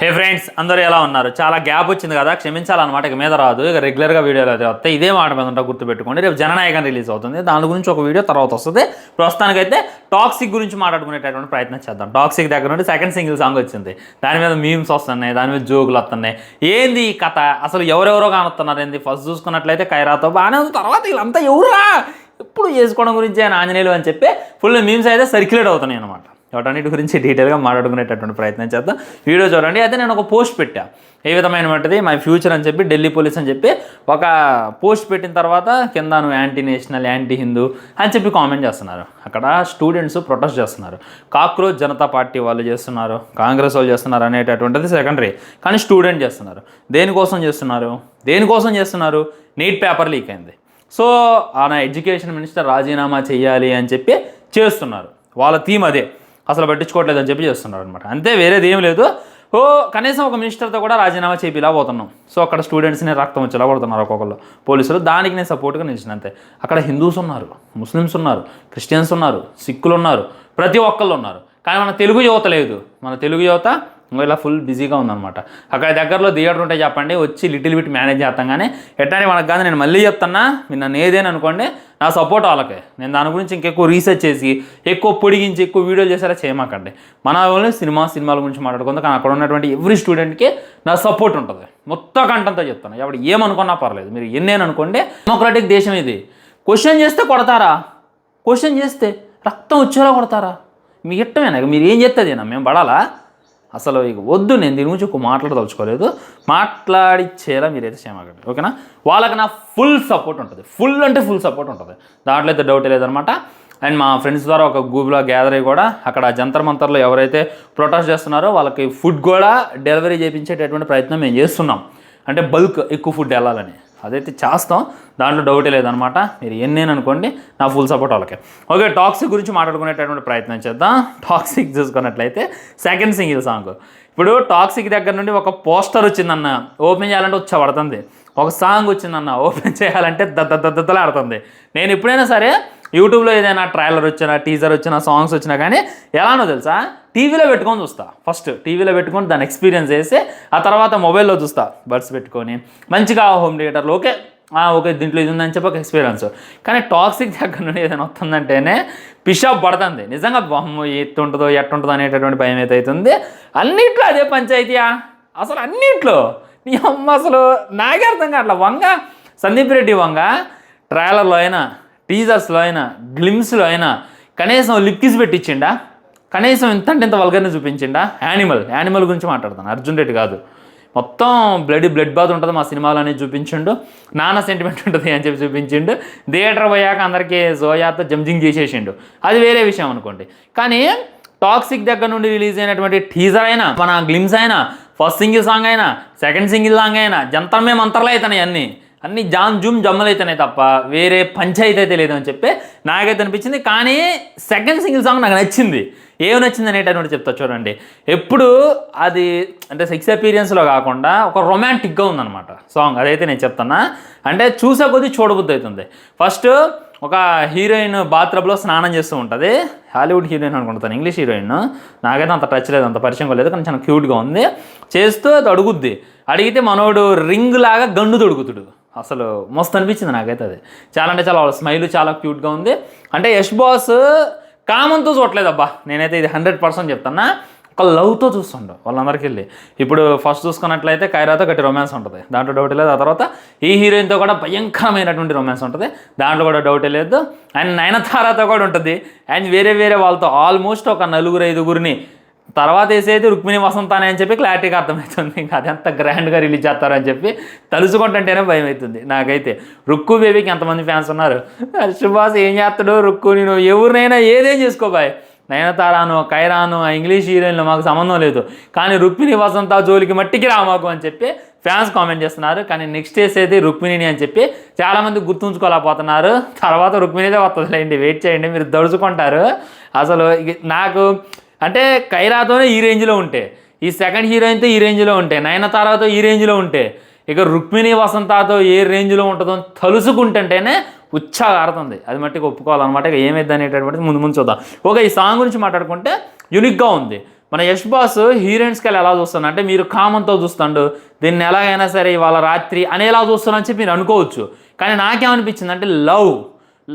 హే friends, అందరూ ఎలా ఉన్నారు? చాలా గ్యాప్ వచ్చింది కదా, క్షమించాలన్నమాట. ఇక మీద రాదు, ఇక రెగ్యులర్గా వీడియోలు అయితే వస్తాయి. ఇదే మాట మీద ఉంటా, గుర్తుపెట్టుకోండి. రేపు జననాయకం రిలీజ్ అవుతుంది, దాని గురించి ఒక వీడియో తర్వాత వస్తుంది. ప్రస్తుతానికైతే టాక్సిక్ గురించి మాట్లాడుకునేటటువంటి ప్రయత్నం చేద్దాం. టాక్సిక్ దగ్గర నుండి సెకండ్ సింగిల్ సాంగ్ వచ్చింది, దాని మీద మీమ్స్ వస్తున్నాయి, దాని మీద జోకులు వస్తున్నాయి. ఏంది ఈ కథ? అసలు ఎవరెవరో కానుతున్నారు ఏంది? ఫస్ట్ చూసుకున్నట్లయితే ఖైరాతో బాగానే ఉంది, తర్వాత వీళ్ళంతా ఎవరురా ఎప్పుడు చేసుకోవడం గురించి ఆయన ఆంజనేయులు అని చెప్పి ఫుల్ మీమ్స్ అయితే సర్క్యులేట్ అవుతున్నాయి అనమాట. వాటన్నిటి గురించి డీటెయిల్గా మాట్లాడుకునేటటువంటి ప్రయత్నం చేద్దాం. వీడియో చూడండి. అయితే నేను ఒక పోస్ట్ పెట్టా, ఏ విధమైనటువంటిది మై ఫ్యూచర్ అని చెప్పి, ఢిల్లీ పోలీస్ అని చెప్పి ఒక పోస్ట్ పెట్టిన తర్వాత కింద నువ్వు యాంటీ నేషనల్, యాంటీ హిందూ అని చెప్పి కామెంట్ చేస్తున్నారు. అక్కడ స్టూడెంట్స్ ప్రొటెస్ట్ చేస్తున్నారు. కాక్రోచ్ జనతా పార్టీ వాళ్ళు చేస్తున్నారు, కాంగ్రెస్ వాళ్ళు చేస్తున్నారు అనేటటువంటిది సెకండరీ, కానీ స్టూడెంట్ చేస్తున్నారు. దేనికోసం చేస్తున్నారు? నీట్ పేపర్ లీక్ అయింది, సో ఆయన ఎడ్యుకేషన్ మినిస్టర్ రాజీనామా చేయాలి అని చెప్పి చేస్తున్నారు. వాళ్ళ థీమ్ అదే, అసలు పట్టించుకోవట్లేదు అని చెప్పి చేస్తున్నారు అనమాట. అంతే, వేరేది ఏం లేదు. కనీసం ఒక మినిస్టర్తో కూడా రాజీనామా చేపిలా పోతున్నాం. సో అక్కడ స్టూడెంట్స్ని రక్తం వచ్చేలా కొడుతున్నారు ఒక్కొక్కరు పోలీసులు. దానికి నేను సపోర్ట్గా నిలిచిన అంతే. అక్కడ హిందూస్ ఉన్నారు, ముస్లిమ్స్ ఉన్నారు, క్రిస్టియన్స్ ఉన్నారు, సిక్కులు ఉన్నారు, ప్రతి ఒక్కళ్ళు ఉన్నారు. కానీ మన తెలుగు యువత లేదు. మన తెలుగు యువత ఇలా ఫుల్ బిజీగా ఉందన్నమాట. అక్కడ దగ్గరలో థియేటర్ ఉంటే చెప్పండి, వచ్చి లిటిల్ బిట్ మేనేజ్ చేస్తాం. కానీ ఎట్లా మనకు కానీ నేను మళ్ళీ చెప్తున్నా, మీరు నన్ను ఏదేని అనుకోండి, నా సపోర్ట్ వాళ్ళకే. నేను దాని గురించి ఇంకెక్కువ రీసెర్చ్ చేసి, ఎక్కువ పొడిగించి, ఎక్కువ వీడియోలు చేసేలా చేయమాకండి. మన వాళ్ళు సినిమాల గురించి మాట్లాడుకుందాం. కానీ అక్కడ ఉన్నటువంటి ఎవ్రీ స్టూడెంట్కి నా సపోర్ట్ ఉంటుంది. మొత్తం కంటంతో చెప్తాను. ఎవడు ఏమనుకున్నా పర్లేదు, మీరు ఎన్నేను అనుకోండి. డెమోక్రటిక్ దేశం ఇది. క్వశ్చన్ చేస్తే కొడతారా? క్వశ్చన్ చేస్తే రక్తం వచ్చేలా కొడతారా? మీ ఇష్టమేనా? మీరు ఏం చేస్తుందేనా? మేము పడాలా? అసలు ఇక వద్దు. నేను దీని గురించి ఒక మాట్లాడదలుచుకోలేదు. మాట్లాడిచ్చేలా మీరైతే చేయమాకండి, ఓకేనా? వాళ్ళకి నా ఫుల్ సపోర్ట్ ఉంటుంది. ఫుల్ అంటే ఫుల్ సపోర్ట్ ఉంటుంది, దాంట్లో అయితే డౌట్ లేదనమాట. అండ్ మా ఫ్రెండ్స్ ద్వారా ఒక గ్రూప్లో గ్యాదర్ అయ్యి కూడా అక్కడ జంతర్ మంతర్లో ఎవరైతే ప్రొటెస్ట్ చేస్తున్నారో వాళ్ళకి ఫుడ్ కూడా డెలివరీ చేయించేటటువంటి ప్రయత్నం మేము చేస్తున్నాం. అంటే బల్క్ ఎక్కువ ఫుడ్ వెళ్ళాలని, అదైతే చేస్తాం, దాంట్లో డౌటే లేదనమాట. మీరు ఎన్నేను అనుకోండి, నా ఫుల్ సపోర్ట్ వాళ్ళకే. ఓకే, టాక్సిక్ గురించి మాట్లాడుకునేటటువంటి ప్రయత్నం చేద్దాం. టాక్సిక్ చూసుకున్నట్లయితే సెకండ్ సింగిల్ సాంగ్. ఇప్పుడు టాక్సిక్ దగ్గర నుండి ఒక పోస్టర్ వచ్చిందన్న, ఓపెన్ చేయాలంటే వచ్చబడుతుంది. ఒక సాంగ్ వచ్చిందన్న, ఓపెన్ చేయాలంటే దద్దలాడుతుంది. నేను ఎప్పుడైనా సరే యూట్యూబ్లో ఏదైనా ట్రైలర్ వచ్చినా, టీజర్ వచ్చినా, సాంగ్స్ వచ్చినా కానీ ఎలానో తెలుసా, టీవీలో పెట్టుకొని చూస్తా. ఫస్ట్ టీవీలో పెట్టుకొని దాన్ని ఎక్స్పీరియన్స్ చేసి, ఆ తర్వాత మొబైల్లో చూస్తా బడ్స్ పెట్టుకొని మంచిగా హోమ్ థియేటర్లో. ఓకే దీంట్లో ఇది ఉందని చెప్పి ఒక ఎక్స్పీరియన్స్. కానీ టాక్సిక్ దగ్గర నుండి ఏదైనా వస్తుందంటేనే పిషాప్ పడుతుంది నిజంగా. బొమ్మ ఎట్టుంటుందో అనేటటువంటి భయం అయితే అవుతుంది. అన్నిట్లో అదే పంచాయతీయా అసలు, అన్నిట్లో. నీ అమ్మ అసలు నాకే అర్థం కావట్లా. సందీప్ రెడ్డి ట్రైలర్లో అయినా, టీజర్స్లో అయినా, గ్లిమ్స్లో అయినా కనీసం లిప్ కిస్ పెట్టించిండా? కనీసం ఇంత వల్గర్ని చూపించిండా? యానిమల్ గురించి మాట్లాడతాను, అర్జున్ రెడ్డి కాదు. మొత్తం బ్లడ్ బాత్ ఉంటుంది మా సినిమాలో అనేది చూపించిండు. నాన్న సెంటిమెంట్ ఉంటుంది అని చెప్పి చూపించిండు. థియేటర్ పోయాక అందరికీ జోయాతో జంజింగ్ చేసేసిండు, అది వేరే విషయం అనుకోండి. కానీ టాక్సిక్ దగ్గర నుండి రిలీజ్ అయినటువంటి టీజర్ అయినా, మన గ్లిమ్స్ అయినా, ఫస్ట్ సింగిల్ సాంగ్ అయినా, సెకండ్ సింగిల్ సాంగ్ అయినా జంతర్మే మంతర్లు అవుతున్నాయి. అన్నీ జూమ్ జమ్మలు అవుతున్నాయి తప్ప వేరే పంచాయతీ అయితే లేదని చెప్పి నాకైతే అనిపించింది. కానీ సెకండ్ సింగిల్ సాంగ్ నాకు నచ్చింది. ఏమి నచ్చింది అనేటటువంటి చెప్తా చూడండి. ఎప్పుడు అది అంటే సెక్స్ ఎపీరియన్స్లో కాకుండా ఒక రొమాంటిక్గా ఉందన్నమాట సాంగ్. అదైతే నేను చెప్తున్నా. అంటే చూసే కొద్దీ చూడబుద్ధి అవుతుంది. ఫస్ట్ ఒక హీరోయిన్ బాత్రూంలో స్నానం చేస్తూ ఉంటుంది. హాలీవుడ్ హీరోయిన్ అనుకుంటాను, ఇంగ్లీష్ హీరోయిన్. నాకైతే అంత టచ్ లేదు, అంత పరిచయం లేదు, కానీ చాలా క్యూట్గా ఉంది. చేస్తూ అది అడుగుద్ది. అడిగితే మనోడు రింగ్ లాగా గండు తొడుగుతుడు. అసలు మస్తు అనిపించింది నాకైతే అది. చాలా అంటే చాలా, స్మైల్ చాలా క్యూట్గా ఉంది. అంటే యష్ బాస్ కామంతో చూడలేదబ్బా, నేనైతే ఇది 100% చెప్తున్నా. ఒక లవ్తో చూస్తుండే వాళ్ళందరికీ వెళ్ళి. ఇప్పుడు ఫస్ట్ చూసుకున్నట్లయితే ఖైరాతో గట్టి రొమాన్స్ ఉంటుంది, దాంట్లో డౌట్ లేదు. ఆ తర్వాత ఈ హీరోయిన్తో కూడా భయంకరమైనటువంటి రొమాన్స్ ఉంటుంది, దాంట్లో కూడా డౌటే లేదు. అండ్ నయనతారతో కూడా ఉంటుంది. అండ్ వేరే వాళ్ళతో ఆల్మోస్ట్ ఒక 4-5 తర్వాత వేసేది రుక్మిణి వసంతానే అని చెప్పి క్లారిటీగా అర్థమవుతుంది. ఇంకా అది ఎంత గ్రాండ్గా రిలీజ్ చేస్తారని చెప్పి తలుచుకుంటుంటేనే భయం అవుతుంది నాకైతే. రుక్కు బేబీకి ఎంతమంది ఫ్యాన్స్ ఉన్నారు. సుభాష్ ఏం చేస్తాడు, రుక్కు నేను ఎవరినైనా ఏదేం చేసుకోబాయ్. నయనతారాను, ఖైరాను, ఇంగ్లీష్ హీరోయిన్లు మాకు సంబంధం లేదు, కానీ రుక్మిణి వసంత జోలికి మట్టికి రామాకు అని చెప్పి ఫ్యాన్స్ కామెంట్ చేస్తున్నారు. కానీ నెక్స్ట్ వేసేది రుక్మిణిని అని చెప్పి చాలామంది గుర్తుంచుకోలేకపోతున్నారు. తర్వాత రుక్మిణిదే వస్తుందిలేండి, వెయిట్ చేయండి, మీరు దడుచుకుంటారు. అసలు నాకు అంటే ఖైరాతోనే ఈ రేంజ్లో ఉంటే, ఈ సెకండ్ హీరోయిన్తో ఈ రేంజ్లో ఉంటే, నయనతారతో ఈ రేంజ్లో ఉంటే, ఇక రుక్మిణి వసంతతో ఏ రేంజ్లో ఉంటుందో తలుసుకుంటుంటేనే ఉత్సాహారుతుంది. అది మట్టికి ఒప్పుకోవాలన్నమాట. ఇక ఏమైంది అనేటటువంటిది ముందు చూద్దాం. ఓకే, ఈ సాంగ్ గురించి మాట్లాడుకుంటే యూనిక్గా ఉంది. మన యష్ బాస్ హీరోయిన్స్కి వెళ్ళి ఎలా చూస్తాను అంటే మీరు కామంతో చూస్తాడు, దీన్ని ఎలాగైనా సరే ఇవాళ రాత్రి అనేలా చూస్తానని చెప్పి మీరు అనుకోవచ్చు. కానీ నాకేమనిపించింది అంటే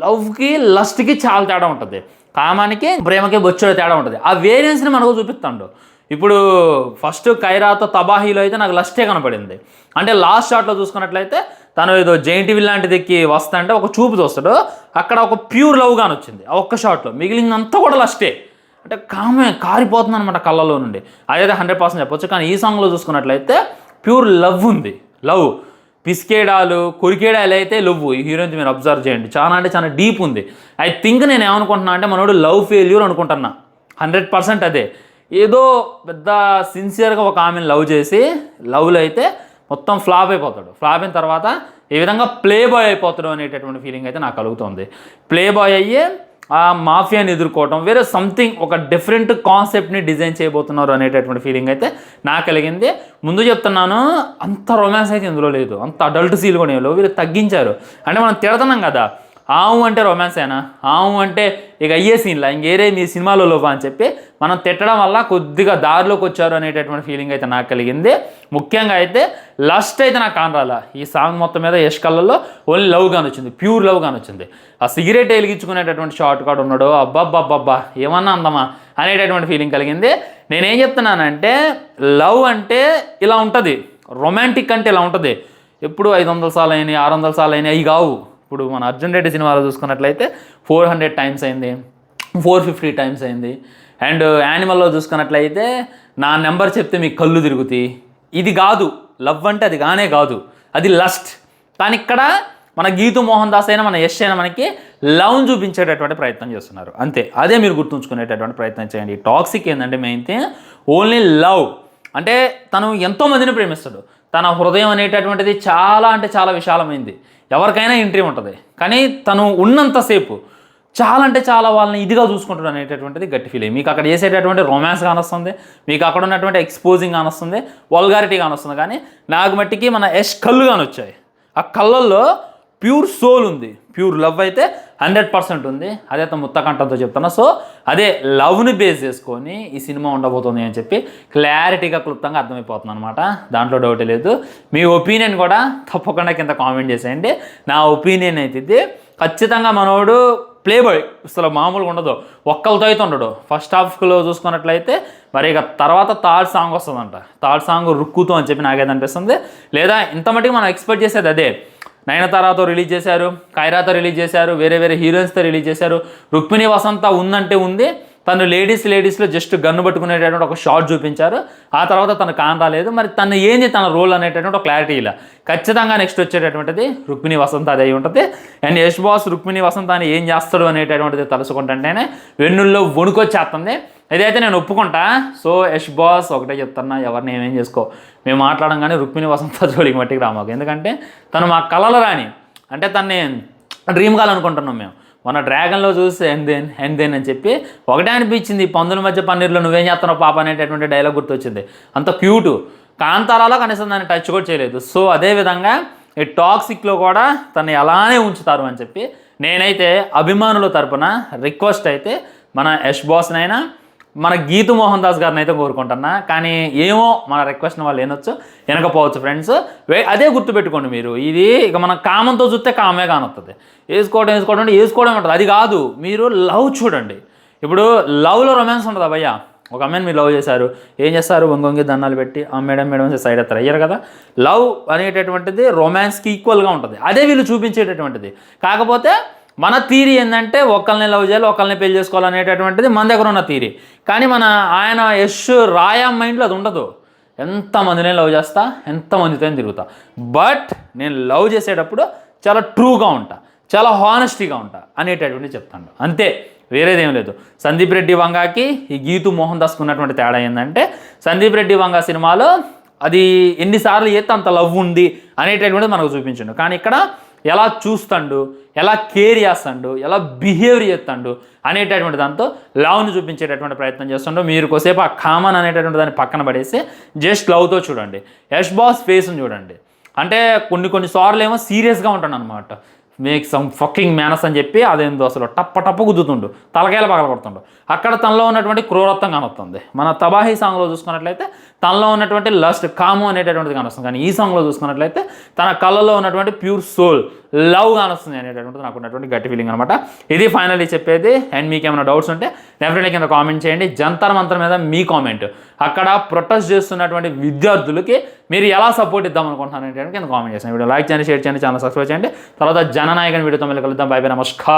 లవ్కి లస్ట్కి చాలా తేడా ఉంటుంది, కామానికి ప్రేమకి బొచ్చుడు తేడా ఉంటుంది. ఆ వేరియన్స్ని మనకు చూపిస్తాడు. ఇప్పుడు ఫస్ట్ కైరాతో తబాహీలో అయితే నాకు లస్టే కనపడింది. అంటే లాస్ట్ షాట్లో చూసుకున్నట్లయితే తను ఏదో జైంట్ విల్ లాంటిది ఎక్కి వస్తా అంటే ఒక చూపు చూస్తాడు, అక్కడ ఒక ప్యూర్ లవ్ గాని వచ్చింది ఆ ఒక్క షాట్లో, మిగిలిందంతా కూడా లస్టే. అంటే కారిపోతుంది అనమాట కళ్ళలో నుండి. అదైతే 100% చెప్పొచ్చు. కానీ ఈ సాంగ్లో చూసుకున్నట్లయితే ప్యూర్ లవ్ ఉంది. లవ్ పిసికేడాలు కొరికేడాలు అయితే లవ్ ఈ హీరోయిన్ మీరు అబ్జర్వ్ చేయండి, చాలా అంటే చాలా డీప్ ఉంది. ఐ థింక్ నేను ఏమనుకుంటున్నా అంటే మనోడు లవ్ ఫెయిల్యూర్ అనుకుంటున్నా. 100% అదే. ఏదో పెద్ద సిన్సియర్గా ఒక ఆమెను లవ్ చేసి లవ్లో అయితే మొత్తం ఫ్లాప్ అయిపోతాడు. ఫ్లాప్ అయిన తర్వాత ఏ విధంగా ప్లే బాయ్ అయిపోతాడు అనేటటువంటి ఫీలింగ్ అయితే నాకు కలుగుతుంది. ప్లే బాయ్ అయ్యే ఆ మాఫియాని ఎదుర్కోవటం, వేరే సంథింగ్ ఒక డిఫరెంట్ కాన్సెప్ట్ని డిజైన్ చేయబోతున్నారు అనేటటువంటి ఫీలింగ్ అయితే నాకు కలిగింది. ముందు చెప్తున్నాను, అంత రొమాన్స్ అయితే ఇందులో లేదు, అంత అడల్ట్ సీల్ కూడా లేవు. వీళ్ళు తగ్గించారు. అంటే మనం తిడుతున్నాం కదా, ఆవు అంటే రొమాన్స్ అయినా, ఆవు అంటే ఇక అయ్యే సీన్లా ఇంకేరే మీ సినిమాలో లోపా అని చెప్పి మనం తిట్టడం వల్ల కొద్దిగా దారిలోకి వచ్చారు అనేటటువంటి ఫీలింగ్ అయితే నాకు కలిగింది. ముఖ్యంగా అయితే లస్ట్ అయితే నాకు కానరాల. ఈ సాంగ్ మొత్తం మీద యష్ కళ్ళల్లో ఓన్లీ లవ్ గాని వచ్చింది, ప్యూర్ లవ్ గాని వచ్చింది. ఆ సిగరెట్ వెలిగించుకునేటటువంటి షార్ట్ కాడు ఉన్నాడు, అబ్బాబ్బాబ్బా ఏమన్నా అందమా అనేటటువంటి ఫీలింగ్ కలిగింది. నేనేం చెప్తున్నానంటే లవ్ అంటే ఇలా ఉంటుంది, రొమాంటిక్ అంటే ఇలా ఉంటుంది. ఎప్పుడు 500 సార్లు అయినాయి, 600 సార్లు అయినాయి అవి కావు. ఇప్పుడు మన అర్జున్ రెడ్డి సినిమాలో చూసుకున్నట్లయితే 400 టైమ్స్ అయింది, 450 టైమ్స్ అయింది. అండ్ యానిమల్లో చూసుకున్నట్లయితే నా నెంబర్ చెప్తే మీకు కళ్ళు తిరుగుతాయి. ఇది కాదు లవ్ అంటే, అది కానే కాదు, అది లస్ట్. కానీ ఇక్కడ మన గీతు మోహన్ దాస్ అయినా మన యష్ అయినా మనకి లవ్ని చూపించేటటువంటి ప్రయత్నం చేస్తున్నారు, అంతే. అదే మీరు గుర్తుంచుకునేటటువంటి ప్రయత్నం చేయండి. టాక్సిక్ ఏంటంటే మెయిన్ థింగ్ ఓన్లీ లవ్. అంటే తను ఎంతోమందిని ప్రేమిస్తాడు, తన హృదయం అనేటటువంటిది చాలా అంటే చాలా విశాలమైంది, ఎవరికైనా ఎంట్రీ ఉంటుంది. కానీ తను ఉన్నంతసేపు చాలా అంటే చాలా వాళ్ళని ఇదిగా చూసుకుంటాడు అనేటటువంటిది గట్టి ఫీలింగ్. మీకు అక్కడ చేసేటటువంటి రొమాన్స్ కానొస్తుంది, మీకు అక్కడ ఉన్నటువంటి ఎక్స్పోజింగ్ కానొస్తుంది, వల్గారిటీ కానొస్తుంది. కానీ నాకు మట్టికి మన యష్ కళ్ళు కానొచ్చాయి. ఆ కళ్ళల్లో ప్యూర్ సోల్ ఉంది, ప్యూర్ లవ్ అయితే 100% ఉంది. అదే ముత్తకంఠంతో చెప్తున్నా. సో అదే లవ్ని బేస్ చేసుకొని ఈ సినిమా ఉండబోతుంది అని చెప్పి క్లారిటీగా క్లుప్తంగా అర్థమైపోతుంది అనమాట, దాంట్లో డౌటే లేదు. మీ ఒపీనియన్ కూడా తప్పకుండా కింద కామెంట్ చేసేయండి. నా ఒపీనియన్ అయితే ఇది ఖచ్చితంగా మనోడు ప్లే బాయ్ అసలు మామూలుగా ఉండదు, ఒక్కరితో అయితే ఉండడు. ఫస్ట్ హాఫ్లో చూసుకున్నట్లయితే మరి ఇక తర్వాత థర్డ్ సాంగ్ వస్తుందంట, థర్డ్ సాంగ్ రుక్కుతో అని చెప్పి నాకైతే అనిపిస్తుంది. లేదా ఇంత మటుకు మనం ఎక్స్పెక్ట్ చేసేది అదే. నయనతారతో రిలీజ్ చేశారు, కైరాతో రిలీజ్ చేశారు, వేరే వేరే హీరోయిన్స్తో రిలీజ్ చేశారు. రుక్మిణి వసంత ఉందంటే ఉంది, తను లేడీస్లో జస్ట్ గన్ను పట్టుకునేటటువంటి ఒక షార్ట్ చూపించారు. ఆ తర్వాత తను రాలేదు. మరి తను ఏంది తన రోల్ అనేటటువంటి ఒక క్లారిటీ ఇలా. ఖచ్చితంగా నెక్స్ట్ వచ్చేటటువంటిది రుక్మిణి వసంత అది అయి ఉంటుంది. అండ్ యష్ బాస్ రుక్మిణి వసంత అని ఏం చేస్తాడు అనేటటువంటిది తలుసుకుంటుంటేనే వెన్నుల్లో వణుకొచ్చేస్తుంది. ఇదైతే నేను ఒప్పుకుంటా. సో యష్ బాస్ ఒకటే చెప్తున్నా, ఎవరిని ఏమేం చేసుకో, మేము మాట్లాడడం కానీ రుక్మిణి వసంత జోలికి మట్టికి రామాకు. ఎందుకంటే తను మా కళలు రాని, అంటే తన్ని డ్రీమ్ కాల్ అనుకుంటున్నాం మేము. మన డ్రాగన్లో చూసి అండ్ దెన్ అని చెప్పి ఒకటే అనిపించింది, పందుల మధ్య పన్నీర్లో నువ్వేం చేస్తున్నావు పాప అనేటటువంటి డైలాగ్ గుర్తొచ్చింది. అంత క్యూటు. కాంతారాలో కనీసం దాన్ని టచ్ కూడా చేయలేదు. సో అదేవిధంగా ఈ టాక్సిక్లో కూడా తను అలానే ఉంచుతారు అని చెప్పి నేనైతే అభిమానుల తరపున రిక్వెస్ట్ అయితే మన యష్ బాస్నైనా మన గీతు మోహన్ దాస్ గారిని అయితే కోరుకుంటున్నా. కానీ ఏమో మన రిక్వెస్ట్ని వాళ్ళు వినకపోవచ్చు ఫ్రెండ్స్. అదే గుర్తుపెట్టుకోండి మీరు, ఇది ఇక మన కామంతో చూస్తే కామే కానొస్తుంది, వేసుకోవడం అంటే వేసుకోవడం ఉంటుంది, అది కాదు. మీరు లవ్ చూడండి. ఇప్పుడు లవ్లో రొమాన్స్ ఉంటుంది భయ్య. ఒక అమ్మాయిని మీరు లవ్ చేశారు, ఏం చేస్తారు, వంగొంగి దండాలు పెట్టి ఆ మేడం సైడ్ ఎత్తారు, అయ్యారు కదా. లవ్ అనేటటువంటిది రొమాన్స్కి ఈక్వల్గా ఉంటుంది, అదే వీళ్ళు చూపించేటటువంటిది. కాకపోతే మన థీరీ ఏంటంటే ఒకళ్ళని లవ్ చేయాలి, ఒకళ్ళని పెళ్లి చేసుకోవాలనేటటువంటిది మన దగ్గర ఉన్న థీరీ. కానీ ఆయన యష్ రాయా మైండ్లో అది ఉండదు. ఎంతమందినే లవ్ చేస్తా, ఎంతమందితో తిరుగుతా, బట్ నేను లవ్ చేసేటప్పుడు చాలా ట్రూగా ఉంటా, చాలా హానెస్టీగా ఉంటా అనేటటువంటి చెప్తాను, అంతే, వేరేదేం లేదు. సందీప్ రెడ్డి వంగాకి ఈ గీతు మోహన్ దాస్కి ఉన్నటువంటి తేడా ఏంటంటే, సందీప్ రెడ్డి వంగా సినిమాలో అది ఎన్నిసార్లు చేస్తే అంత లవ్ ఉంది అనేటటువంటిది మనకు చూపించండు. కానీ ఇక్కడ ఎలా చూస్తాడు, ఎలా కేర్ చేస్తాడు, ఎలా బిహేవియర్ చేస్తాడు అనేటటువంటి దాంతో లవ్ని చూపించేటటువంటి ప్రయత్నం చేస్తుండో. మీరు కొసేపు ఆ కామన్ అనేటటువంటి దాన్ని పక్కన పడేసి జస్ట్ లవ్తో చూడండి. యష్ బాస్ ఫేస్ని చూడండి. అంటే కొన్ని సార్లు ఏమో సీరియస్గా ఉంటాడు అనమాట, మేక్ సమ్ ఫకింగ్ మ్యానస్ అని చెప్పి అదేందో అసలు టప్ప గుద్దుతుండు, తలకాయలు పగల కొడుతుండు. అక్కడ తనలో ఉన్నటువంటి క్రూరత్వం కానొస్తుంది. మన తబాహీ సాంగ్లో చూసుకున్నట్లయితే తనలో ఉన్నటువంటి లస్ట్, కాము అనేటటువంటిది కానొస్తుంది. కానీ ఈ సాంగ్లో చూసుకున్నట్లయితే తన కళ్ళలో ఉన్నటువంటి ప్యూర్ సోల్, లవ్ కానొస్తుంది అనేటటువంటిది నాకు ఉన్నటువంటి గట్టి ఫీలింగ్ అనమాట. ఇది ఫైనల్లీ చెప్పేది. అండ్ మీకు ఏమైనా డౌట్స్ ఉంటే డెఫినెట్లీ కింద కామెంట్ చేయండి. జంతర్ మంతర్ మీద మీ కామెంట్, అక్కడ ప్రొటెస్ట్ చేస్తున్నటువంటి విద్యార్థులకి మీరు ఎలా సపోర్ట్ ఇద్దాం అనుకుంటున్నారు అంటే కింద కామెంట్ చేయండి. వీడియో లైక్ చేయండి, షేర్ చేయండి, ఛానల్ సబ్స్క్రైబ్ చేయండి. తర్వాత జననాయకన్ వీడియోతో మళ్ళీ కలుద్దాం. బై బై, నమస్కారం.